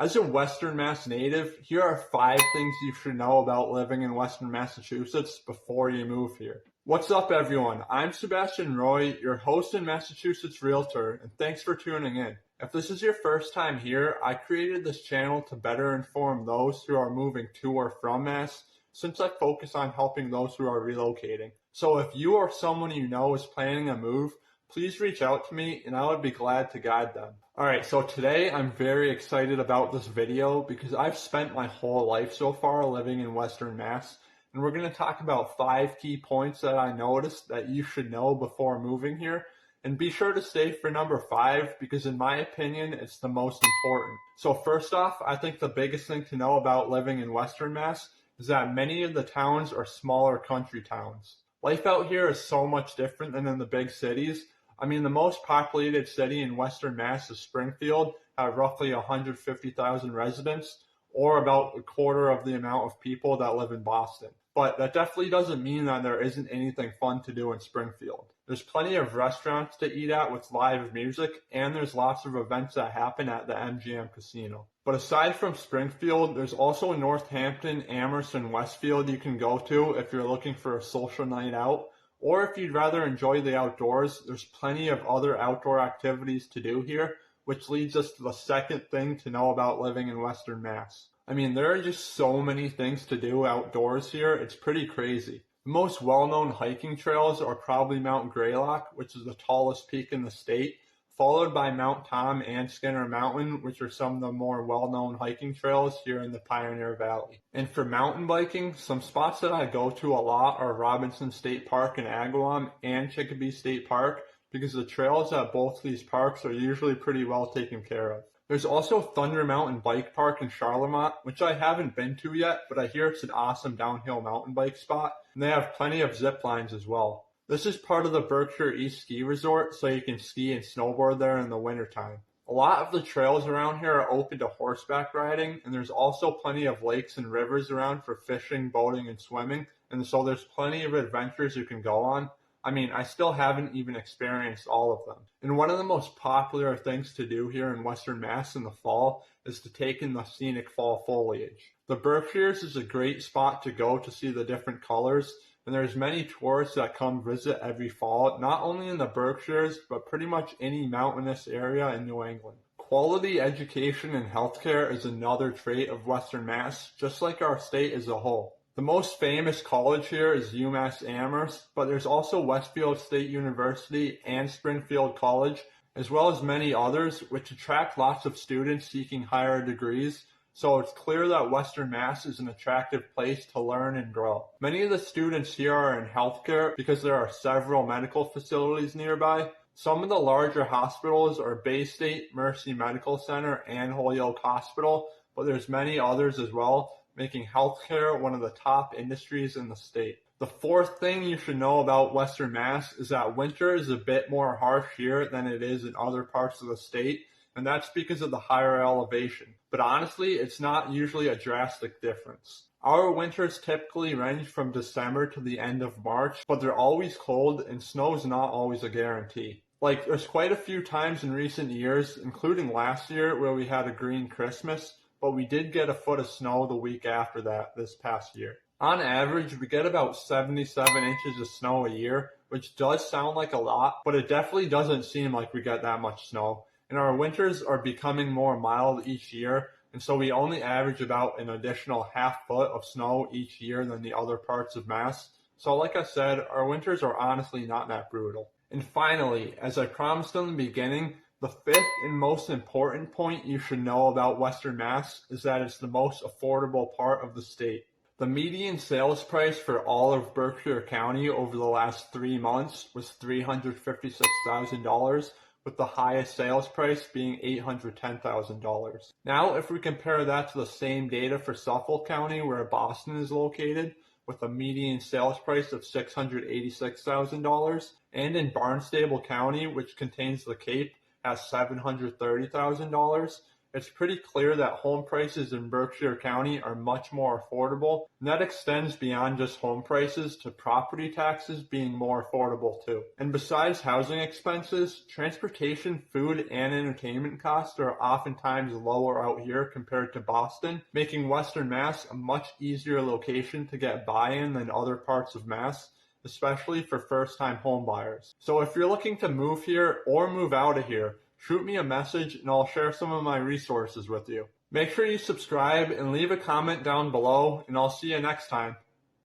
As a Western Mass native, here are 5 things you should know about living in Western Massachusetts before you move here. What's up, everyone? I'm Sebastian Roy, your host and Massachusetts Realtor, and thanks for tuning in. If this is your first time here, I created this channel to better inform those who are moving to or from Mass, since I focus on helping those who are relocating. So if you or someone you know is planning a move, please reach out to me and I would be glad to guide them. Alright, so today I'm very excited about this video because I've spent my whole life so far living in Western Mass, and we're going to talk about 5 key points that I noticed that you should know before moving here. And be sure to stay for number 5 because in my opinion, it's the most important. So first off, I think the biggest thing to know about living in Western Mass is that many of the towns are smaller country towns. Life out here is so much different than in the big cities. I mean, the most populated city in Western Mass is Springfield at roughly 150,000 residents, or about a quarter of the amount of people that live in Boston. But that definitely doesn't mean that there isn't anything fun to do in Springfield. There's plenty of restaurants to eat at with live music, and there's lots of events that happen at the MGM Casino. But aside from Springfield, there's also Northampton, Amherst, and Westfield you can go to if you're looking for a social night out. Or if you'd rather enjoy the outdoors, there's plenty of other outdoor activities to do here, which leads us to the second thing to know about living in Western Mass. I mean, there are just so many things to do outdoors here, it's pretty crazy. The most well-known hiking trails are probably Mount Greylock, which is the tallest peak in the state, followed by Mount Tom and Skinner Mountain, which are some of the more well-known hiking trails here in the Pioneer Valley. And for mountain biking, some spots that I go to a lot are Robinson State Park in Agawam and Chicopee State Park, because the trails at both these parks are usually pretty well taken care of. There's also Thunder Mountain Bike Park in Charlemont, which I haven't been to yet, but I hear it's an awesome downhill mountain bike spot, and they have plenty of zip lines as well. This is part of the Berkshire East Ski Resort, so you can ski and snowboard there in the wintertime. A lot of the trails around here are open to horseback riding, and there's also plenty of lakes and rivers around for fishing, boating, and swimming, and so there's plenty of adventures you can go on. I mean, I still haven't even experienced all of them. And one of the most popular things to do here in Western Mass in the fall is to take in the scenic fall foliage. The Berkshires is a great spot to go to see the different colors, and there's many tourists that come visit every fall, not only in the Berkshires, but pretty much any mountainous area in New England. Quality education and healthcare is another trait of Western Mass, just like our state as a whole. The most famous college here is UMass Amherst, but there's also Westfield State University and Springfield College, as well as many others, which attract lots of students seeking higher degrees, so it's clear that Western Mass is an attractive place to learn and grow. Many of the students here are in healthcare because there are several medical facilities nearby. Some of the larger hospitals are Bay State Mercy Medical Center and Holyoke Hospital, but there's many others as well, making healthcare one of the top industries in the state. The fourth thing you should know about Western Mass is that winter is a bit more harsh here than it is in other parts of the state, and that's because of the higher elevation. But honestly, it's not usually a drastic difference. Our winters typically range from December to the end of March, but they're always cold and snow's not always a guarantee. Like, there's quite a few times in recent years, including last year, where we had a green Christmas, but we did get a foot of snow the week after that this past year. On average, we get about 77 inches of snow a year, which does sound like a lot, but it definitely doesn't seem like we get that much snow. And our winters are becoming more mild each year, and so we only average about an additional half foot of snow each year than the other parts of Mass. So like I said, our winters are honestly not that brutal. And finally, as I promised in the beginning, the fifth and most important point you should know about Western Mass is that it's the most affordable part of the state. The median sales price for all of Berkshire County over the last 3 months was $356,000, with the highest sales price being $810,000. Now, if we compare that to the same data for Suffolk County, where Boston is located, with a median sales price of $686,000, and in Barnstable County, which contains the Cape, at $730,000, it's pretty clear that home prices in Berkshire County are much more affordable, and that extends beyond just home prices to property taxes being more affordable too. And besides housing expenses, transportation, food, and entertainment costs are oftentimes lower out here compared to Boston, making Western Mass a much easier location to get buy-in than other parts of Mass, especially for first-time home buyers. So if you're looking to move here or move out of here, shoot me a message and I'll share some of my resources with you. Make sure you subscribe and leave a comment down below, and I'll see you next time.